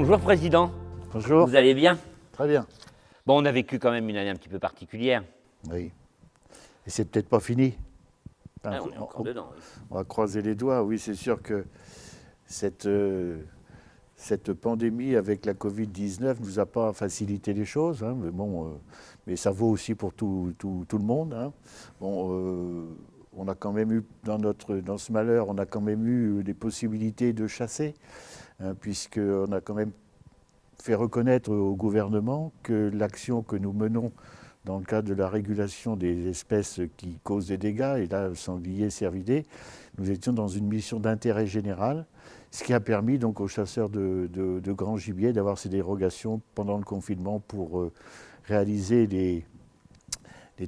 Bonjour Président. Bonjour. Vous allez bien? Très bien. Bon, on a vécu quand même une année un petit peu particulière. Oui. Et c'est peut-être pas fini. Enfin, On est encore dedans. Oui. on va croiser les doigts. Oui, c'est sûr que cette pandémie avec la Covid-19 ne nous a pas facilité les choses. Hein, mais bon, mais ça vaut aussi pour tout le monde. Hein. Bon, on a quand même eu, dans ce malheur, on a quand même eu des possibilités de chasser, hein, puisqu'on a quand même fait reconnaître au gouvernement que l'action que nous menons dans le cadre de la régulation des espèces qui causent des dégâts, et là, sanglier, cervidés, nous étions dans une mission d'intérêt général, ce qui a permis donc aux chasseurs de grand gibier d'avoir ces dérogations pendant le confinement pour réaliser des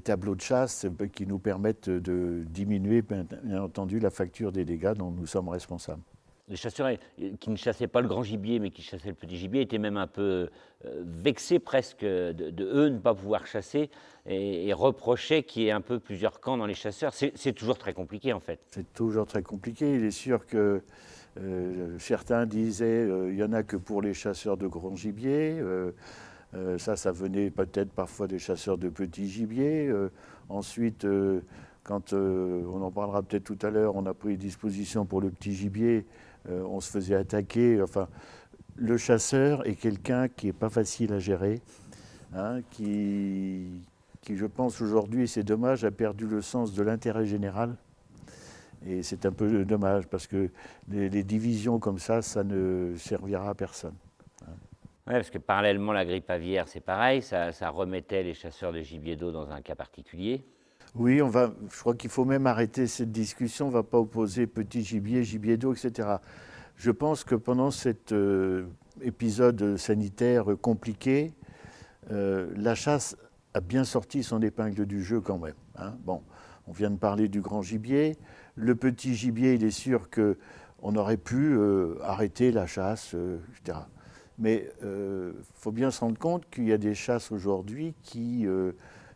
tableaux de chasse qui nous permettent de diminuer, bien entendu, la facture des dégâts dont nous sommes responsables. Les chasseurs qui ne chassaient pas le grand gibier, mais qui chassaient le petit gibier, étaient même un peu vexés presque de eux ne pas pouvoir chasser et reprochaient qu'il y ait un peu plusieurs camps dans les chasseurs. C'est toujours très compliqué en fait. C'est toujours très compliqué. Il est sûr que certains disaient il n'y en a que pour les chasseurs de grand gibier. Ça venait peut-être parfois des chasseurs de petit gibier. Ensuite, quand on en parlera peut-être tout à l'heure, on a pris des dispositions pour le petit gibier. On se faisait attaquer. Enfin, le chasseur est quelqu'un qui n'est pas facile à gérer, hein, qui, je pense aujourd'hui, c'est dommage, a perdu le sens de l'intérêt général. Et c'est un peu dommage parce que les divisions comme ça ne servira à personne. Oui, parce que parallèlement, la grippe aviaire, c'est pareil, ça remettait les chasseurs de gibier d'eau dans un cas particulier. Oui, je crois qu'il faut même arrêter cette discussion. On ne va pas opposer petit gibier, gibier d'eau, etc. Je pense que pendant cet épisode sanitaire compliqué, la chasse a bien sorti son épingle du jeu quand même. Hein. Bon, on vient de parler du grand gibier. Le petit gibier, il est sûr qu'on aurait pu arrêter la chasse, etc. Mais il faut bien se rendre compte qu'il y a des chasses aujourd'hui qui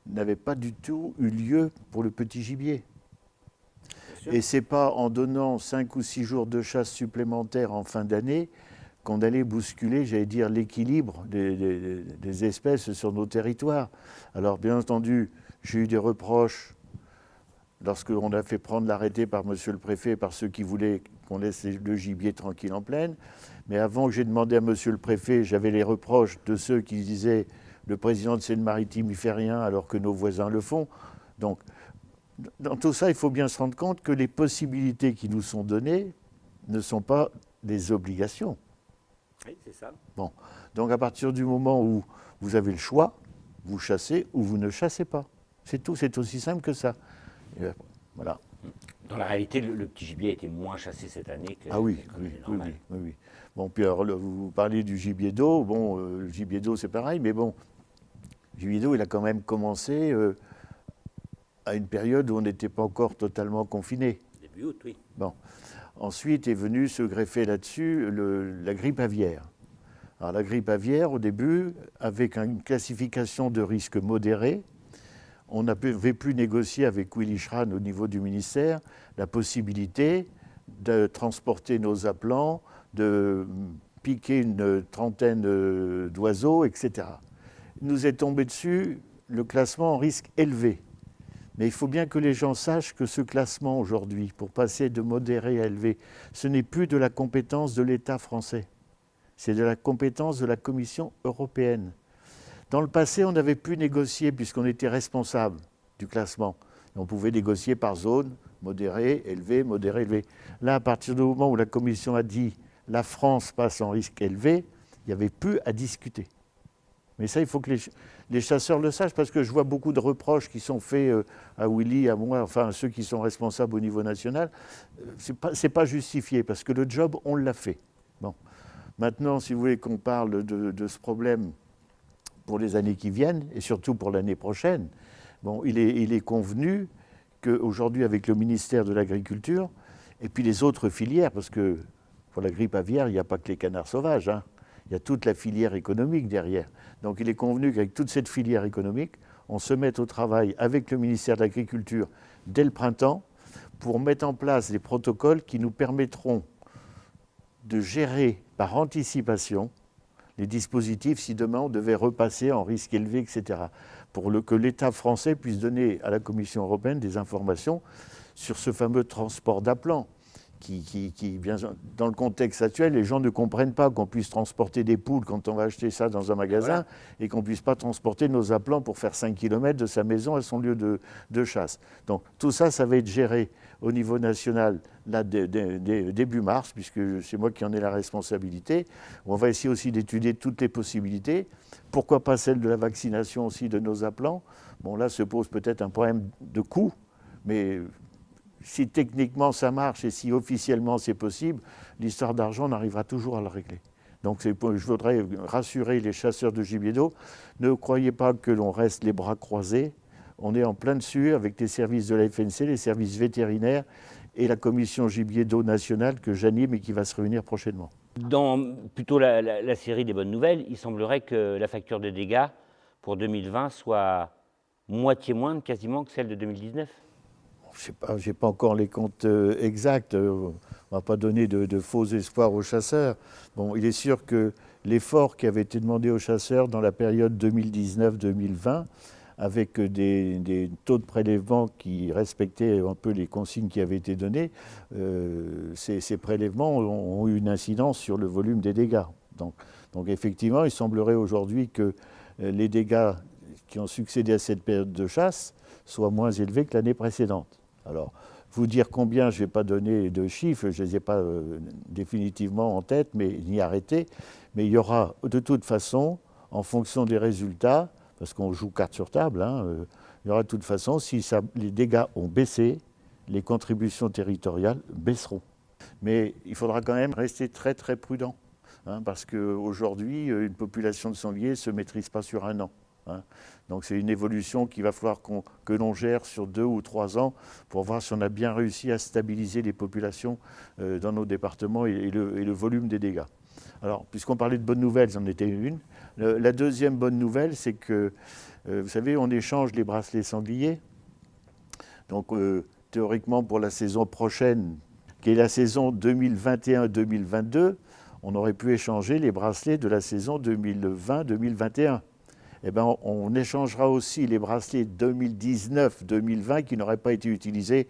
n'avaient pas du tout eu lieu pour le petit gibier. Et ce n'est pas en donnant 5 ou 6 jours de chasse supplémentaires en fin d'année qu'on allait bousculer, j'allais dire, l'équilibre des espèces sur nos territoires. Alors bien entendu, j'ai eu des reproches lorsqu'on a fait prendre l'arrêté par monsieur le préfet, par ceux qui voulaient qu'on laisse le gibier tranquille en plaine. Mais avant que j'ai demandé à monsieur le préfet, j'avais les reproches de ceux qui disaient le président de Seine-Maritime ne fait rien alors que nos voisins le font. Donc, dans tout ça, il faut bien se rendre compte que les possibilités qui nous sont données ne sont pas des obligations. Oui, c'est ça. Bon. Donc, à partir du moment où vous avez le choix, vous chassez ou vous ne chassez pas. C'est tout, c'est aussi simple que ça. Et voilà. Dans la réalité, le petit gibier a été moins chassé cette année que normal. Oui. Bon, puis alors, vous parlez du gibier d'eau. Bon, le gibier d'eau, c'est pareil, mais bon, le gibier d'eau, il a quand même commencé à une période où on n'était pas encore totalement confiné. Début août, oui. Bon. Ensuite est venu se greffer là-dessus la grippe aviaire. Alors, la grippe aviaire, au début, avec une classification de risque modéré, on avait pu négocier avec Willy Schran au niveau du ministère la possibilité de transporter nos appelants, de piquer une trentaine d'oiseaux, etc. Il nous est tombé dessus le classement en risque élevé. Mais il faut bien que les gens sachent que ce classement aujourd'hui, pour passer de modéré à élevé, ce n'est plus de la compétence de l'État français. C'est de la compétence de la Commission européenne. Dans le passé, on avait pu négocier, puisqu'on était responsable du classement. On pouvait négocier par zone, modéré, élevé, modéré, élevé. Là, à partir du moment où la Commission a dit « la France passe en risque élevé », il n'y avait plus à discuter. Mais ça, il faut que les chasseurs le sachent, parce que je vois beaucoup de reproches qui sont faits à Willy, à moi, enfin à ceux qui sont responsables au niveau national. C'est pas justifié, parce que le job, on l'a fait. Bon. Maintenant, si vous voulez qu'on parle de ce problème pour les années qui viennent, et surtout pour l'année prochaine, bon, il est convenu qu'aujourd'hui, avec le ministère de l'Agriculture, et puis les autres filières, parce que pour la grippe aviaire, il n'y a pas que les canards sauvages, hein, il y a toute la filière économique derrière. Donc il est convenu qu'avec toute cette filière économique, on se mette au travail avec le ministère de l'Agriculture dès le printemps pour mettre en place des protocoles qui nous permettront de gérer par anticipation les dispositifs si demain on devait repasser en risque élevé, etc. Pour que l'État français puisse donner à la Commission européenne des informations sur ce fameux transport d'aplants. Bien, dans le contexte actuel, les gens ne comprennent pas qu'on puisse transporter des poules quand on va acheter ça dans un magasin et qu'on ne puisse pas transporter nos aplants pour faire 5 km de sa maison à son lieu de chasse. Donc tout ça, ça va être géré au niveau national là, début mars, puisque c'est moi qui en ai la responsabilité. On va essayer aussi d'étudier toutes les possibilités. Pourquoi pas celle de la vaccination aussi de nos aplants? Bon, là se pose peut-être un problème de coût, mais si techniquement ça marche et si officiellement c'est possible, l'histoire d'argent, on arrivera toujours à la régler. Donc je voudrais rassurer les chasseurs de gibier d'eau, ne croyez pas que l'on reste les bras croisés. On est en plein dessus avec les services de la FNC, les services vétérinaires et la commission gibier d'eau nationale que j'anime et qui va se réunir prochainement. Dans plutôt la série des bonnes nouvelles, il semblerait que la facture de dégâts pour 2020 soit moitié moindre quasiment que celle de 2019. Je n'ai pas encore les comptes exacts. On ne va pas donner de faux espoirs aux chasseurs. Bon, il est sûr que l'effort qui avait été demandé aux chasseurs dans la période 2019-2020, avec des taux de prélèvement qui respectaient un peu les consignes qui avaient été données, ces prélèvements ont eu une incidence sur le volume des dégâts. Donc effectivement, il semblerait aujourd'hui que les dégâts qui ont succédé à cette période de chasse soient moins élevés que l'année précédente. Alors, vous dire combien, je ne vais pas donner de chiffres, je ne les ai pas définitivement en tête, mais ni arrêtés. Mais il y aura de toute façon, en fonction des résultats, parce qu'on joue carte sur table, il y aura de toute façon, si les dégâts ont baissé, les contributions territoriales baisseront. Mais il faudra quand même rester très très prudent, parce qu'aujourd'hui, une population de sangliers ne se maîtrise pas sur un an. Donc c'est une évolution qu'il va falloir que l'on gère sur 2 ou 3 ans pour voir si on a bien réussi à stabiliser les populations dans nos départements et le volume des dégâts. Alors, puisqu'on parlait de bonnes nouvelles, j'en étais une. La deuxième bonne nouvelle, c'est que, vous savez, on échange les bracelets sangliers. Donc, théoriquement, pour la saison prochaine, qui est la saison 2021-2022, on aurait pu échanger les bracelets de la saison 2020-2021. Eh bien, on échangera aussi les bracelets 2019-2020 qui n'auraient pas été utilisés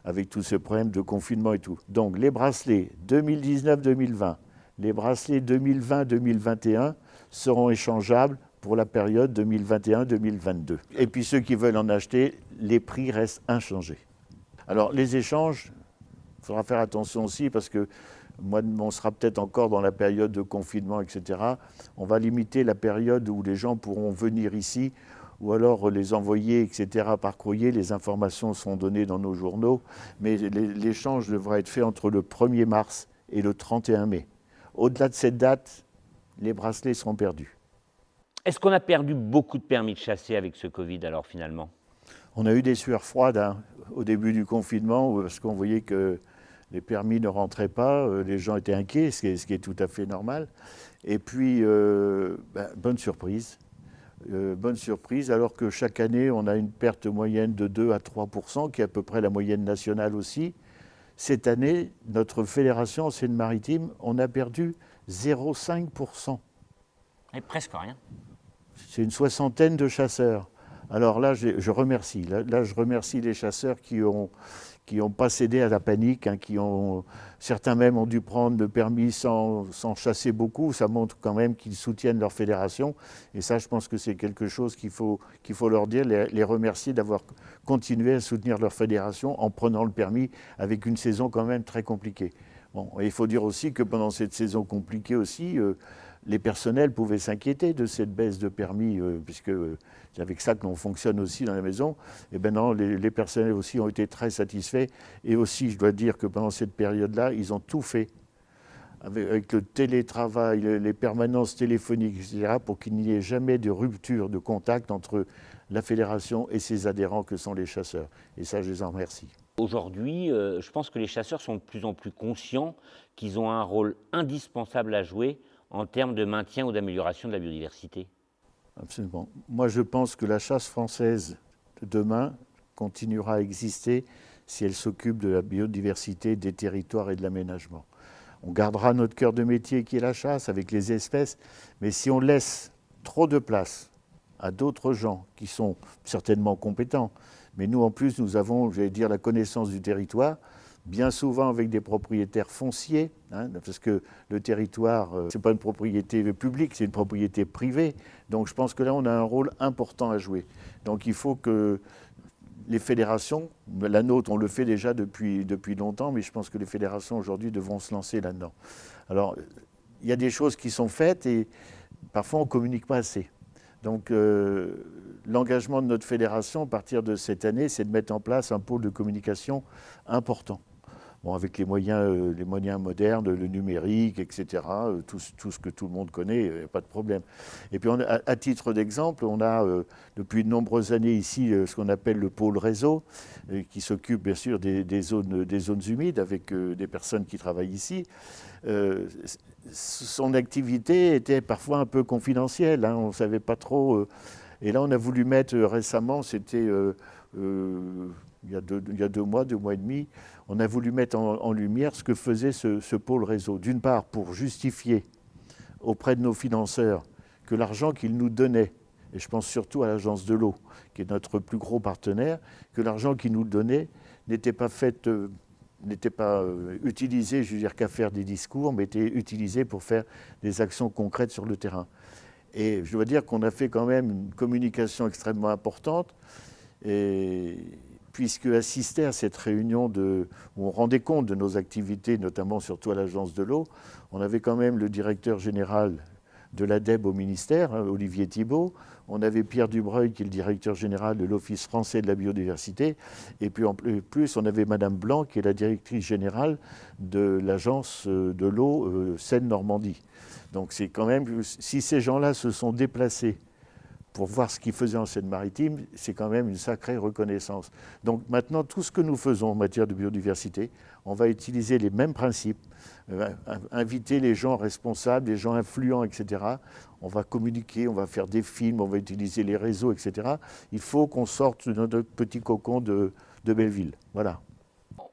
avec tout ce problème de confinement et tout. Donc, les bracelets 2019-2020, les bracelets 2020-2021 seront échangeables pour la période 2021-2022. Et puis, ceux qui veulent en acheter, les prix restent inchangés. Alors, les échanges, il faudra faire attention aussi parce que on sera peut-être encore dans la période de confinement, etc. On va limiter la période où les gens pourront venir ici ou alors les envoyer, etc. par courrier. Les informations sont données dans nos journaux, mais l'échange devra être fait entre le 1er mars et le 31 mai. Au-delà de cette date, les bracelets seront perdus. Est-ce qu'on a perdu beaucoup de permis de chasser avec ce Covid alors finalement? On a eu des sueurs froides au début du confinement parce qu'on voyait que les permis ne rentraient pas, les gens étaient inquiets, ce qui est tout à fait normal. Et puis, bonne surprise. Bonne surprise, alors que chaque année, on a une perte moyenne de 2 à 3%, qui est à peu près la moyenne nationale aussi. Cette année, notre fédération en Seine-Maritime, on a perdu 0,5%. Et presque rien. C'est une soixantaine de chasseurs. Alors là, je remercie. Là, je remercie les chasseurs qui n'ont pas cédé à la panique, certains même ont dû prendre le permis sans chasser beaucoup. Ça montre quand même qu'ils soutiennent leur fédération. Et ça, je pense que c'est quelque chose qu'il faut leur dire, les remercier d'avoir continué à soutenir leur fédération en prenant le permis avec une saison quand même très compliquée. Bon, et il faut dire aussi que pendant cette saison compliquée aussi, les personnels pouvaient s'inquiéter de cette baisse de permis, puisque c'est avec ça que l'on fonctionne aussi dans la maison. Et bien non, les personnels aussi ont été très satisfaits. Et aussi, je dois dire que pendant cette période-là, ils ont tout fait, avec le télétravail, les permanences téléphoniques, etc., pour qu'il n'y ait jamais de rupture de contact entre la fédération et ses adhérents que sont les chasseurs. Et ça, je les en remercie. Aujourd'hui, je pense que les chasseurs sont de plus en plus conscients qu'ils ont un rôle indispensable à jouer en termes de maintien ou d'amélioration de la biodiversité. Absolument. Moi, je pense que la chasse française de demain continuera à exister si elle s'occupe de la biodiversité, des territoires et de l'aménagement. On gardera notre cœur de métier qui est la chasse avec les espèces, mais si on laisse trop de place à d'autres gens qui sont certainement compétents, mais nous en plus nous avons, j'allais dire, la connaissance du territoire, bien souvent avec des propriétaires fonciers, hein, parce que le territoire, ce n'est pas une propriété publique, c'est une propriété privée. Donc je pense que là, on a un rôle important à jouer. Donc il faut que les fédérations, la nôtre, on le fait déjà depuis longtemps, mais je pense que les fédérations aujourd'hui devront se lancer là-dedans. Alors, il y a des choses qui sont faites et parfois on ne communique pas assez. Donc l'engagement de notre fédération à partir de cette année, c'est de mettre en place un pôle de communication important. Bon, avec les moyens modernes, le numérique, etc., tout ce que tout le monde connaît, pas de problème. Et puis à titre d'exemple, on a depuis de nombreuses années ici ce qu'on appelle le pôle réseau, qui s'occupe bien sûr des zones humides avec des personnes qui travaillent ici. Son activité était parfois un peu confidentielle, hein, on ne savait pas trop. Et là, on a voulu mettre récemment, c'était il y a 2 mois et demi, on a voulu mettre en lumière ce que faisait ce pôle réseau. D'une part, pour justifier auprès de nos financeurs que l'argent qu'ils nous donnaient, et je pense surtout à l'Agence de l'eau, qui est notre plus gros partenaire, que l'argent qu'ils nous donnait n'était pas utilisé, je veux dire, qu'à faire des discours, mais était utilisé pour faire des actions concrètes sur le terrain. Et je dois dire qu'on a fait quand même une communication extrêmement importante, et puisque assister à cette réunion où on rendait compte de nos activités, notamment surtout à l'Agence de l'eau, on avait quand même le directeur général de l'ADEB au ministère, hein, Olivier Thibault, on avait Pierre Dubreuil qui est le directeur général de l'Office français de la biodiversité, et puis en plus on avait Madame Blanc qui est la directrice générale de l'Agence de l'eau Seine-Normandie. Donc c'est quand même, si ces gens-là se sont déplacés pour voir ce qu'ils faisaient en Seine-Maritime, c'est quand même une sacrée reconnaissance. Donc maintenant, tout ce que nous faisons en matière de biodiversité, on va utiliser les mêmes principes, inviter les gens responsables, les gens influents, etc. On va communiquer, on va faire des films, on va utiliser les réseaux, etc. Il faut qu'on sorte de notre petit cocon de Belleville. Voilà.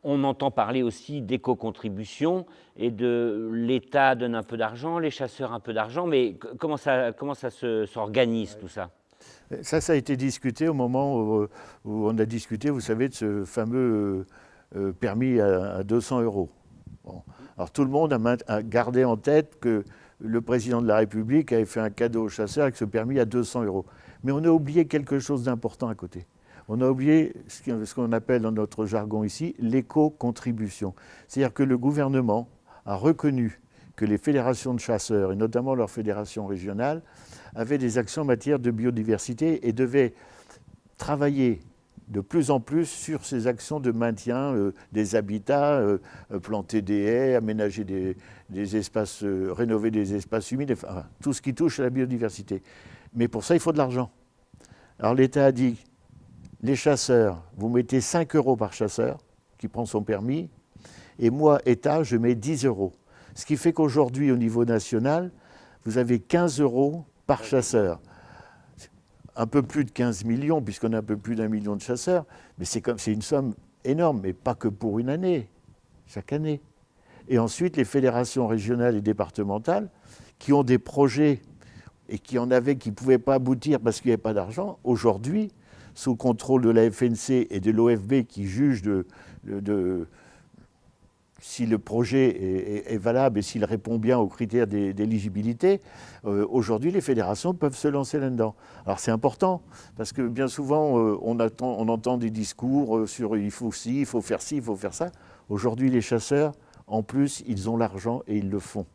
On entend parler aussi d'éco-contribution et de l'État donne un peu d'argent, les chasseurs un peu d'argent, mais comment ça s'organise tout ça? Ça a été discuté au moment où on a discuté, vous savez, de ce fameux permis à 200 €. Bon. Alors tout le monde a gardé en tête que le président de la République avait fait un cadeau aux chasseurs avec ce permis à 200 €. Mais on a oublié quelque chose d'important à côté. On a oublié ce qu'on appelle dans notre jargon ici l'éco-contribution. C'est-à-dire que le gouvernement a reconnu que les fédérations de chasseurs, et notamment leurs fédérations régionales, avaient des actions en matière de biodiversité et devaient travailler de plus en plus sur ces actions de maintien des habitats, planter des haies, aménager des espaces, rénover des espaces humides, enfin, tout ce qui touche à la biodiversité. Mais pour ça, il faut de l'argent. Alors l'État a dit, les chasseurs, vous mettez 5 € par chasseur qui prend son permis, et moi, État, je mets 10 €. Ce qui fait qu'aujourd'hui, au niveau national, vous avez 15 € par chasseur. Un peu plus de 15 millions, puisqu'on a un peu plus d'1 million de chasseurs, mais c'est une somme énorme, mais pas que pour une année, chaque année. Et ensuite, les fédérations régionales et départementales, qui ont des projets et qui en avaient, qui ne pouvaient pas aboutir parce qu'il n'y avait pas d'argent, aujourd'hui, sous le contrôle de la FNC et de l'OFB qui jugent si le projet est valable et s'il répond bien aux critères d'éligibilité, aujourd'hui les fédérations peuvent se lancer là-dedans. Alors c'est important, parce que bien souvent on entend des discours sur il faut ci, il faut faire ci, il faut faire ça. Aujourd'hui les chasseurs, en plus, ils ont l'argent et ils le font.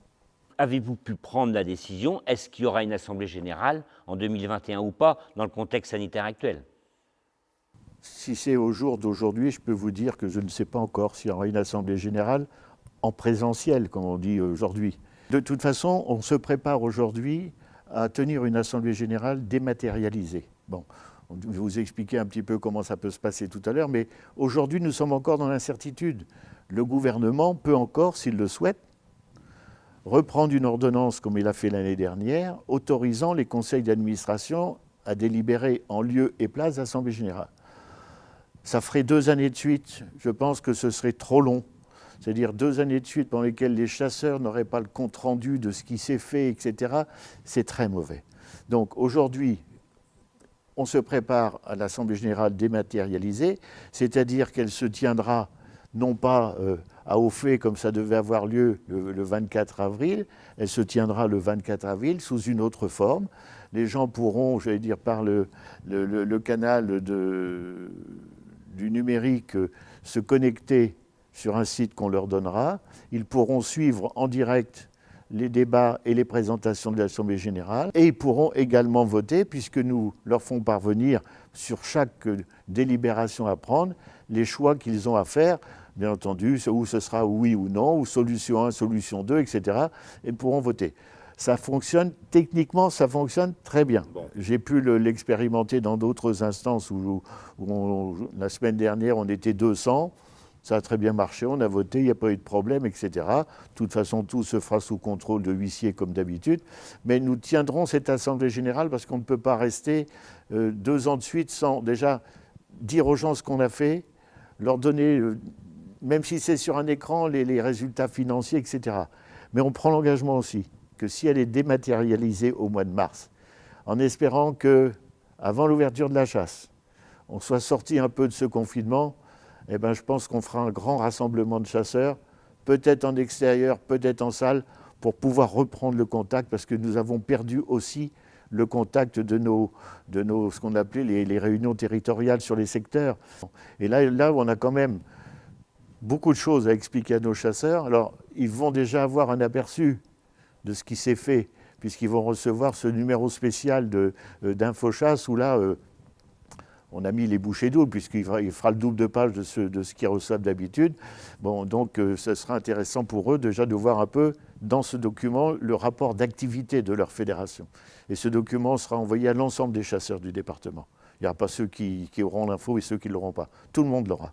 Avez-vous pu prendre la décision? Est-ce qu'il y aura une assemblée générale en 2021 ou pas, dans le contexte sanitaire actuel? Si c'est au jour d'aujourd'hui, je peux vous dire que je ne sais pas encore s'il y aura une assemblée générale en présentiel, comme on dit aujourd'hui. De toute façon, on se prépare aujourd'hui à tenir une assemblée générale dématérialisée. Bon, je vais vous expliquer un petit peu comment ça peut se passer tout à l'heure, mais aujourd'hui, nous sommes encore dans l'incertitude. Le gouvernement peut encore, s'il le souhaite, reprendre une ordonnance comme il a fait l'année dernière, autorisant les conseils d'administration à délibérer en lieu et place d'assemblée générale. Ça ferait 2 années de suite. Je pense que ce serait trop long. c'est-à-dire 2 années de suite pendant lesquelles les chasseurs n'auraient pas le compte-rendu de ce qui s'est fait, etc., c'est très mauvais. Donc aujourd'hui, on se prépare à l'Assemblée générale dématérialisée, c'est-à-dire qu'elle se tiendra non pas à Ophé comme ça devait avoir lieu le 24 avril, elle se tiendra le 24 avril sous une autre forme. Les gens pourront, j'allais dire, par le canal du numérique, se connecter sur un site qu'on leur donnera. Ils pourront suivre en direct les débats et les présentations de l'Assemblée générale, et ils pourront également voter, puisque nous leur font parvenir sur chaque délibération à prendre les choix qu'ils ont à faire, bien entendu, où ce sera oui ou non, ou solution 1, solution 2, etc., et pourront voter. Ça fonctionne, techniquement, ça fonctionne très bien. Bon. J'ai pu l'expérimenter dans d'autres instances où la semaine dernière, on était 200. Ça a très bien marché, on a voté, il n'y a pas eu de problème, etc. De toute façon, tout se fera sous contrôle de huissiers comme d'habitude. Mais nous tiendrons cette Assemblée générale parce qu'on ne peut pas rester 2 ans de suite sans déjà dire aux gens ce qu'on a fait, leur donner, même si c'est sur un écran, les résultats financiers, etc. Mais on prend l'engagement aussi que si elle est dématérialisée au mois de mars, en espérant qu'avant l'ouverture de la chasse, on soit sorti un peu de ce confinement, eh ben, je pense qu'on fera un grand rassemblement de chasseurs, peut-être en extérieur, peut-être en salle, pour pouvoir reprendre le contact, parce que nous avons perdu aussi le contact de nos ce qu'on appelait les réunions territoriales sur les secteurs. Et là, on a quand même beaucoup de choses à expliquer à nos chasseurs. Alors, ils vont déjà avoir un aperçu de ce qui s'est fait, puisqu'ils vont recevoir ce numéro spécial d'InfoChasse, où là, on a mis les bouchées doubles, puisqu'il fera le double de page de ce qu'ils reçoivent d'habitude. Bon, donc, ce sera intéressant pour eux déjà de voir un peu dans ce document le rapport d'activité de leur fédération. Et ce document sera envoyé à l'ensemble des chasseurs du département. Il n'y aura pas ceux qui auront l'info et ceux qui ne l'auront pas. Tout le monde l'aura.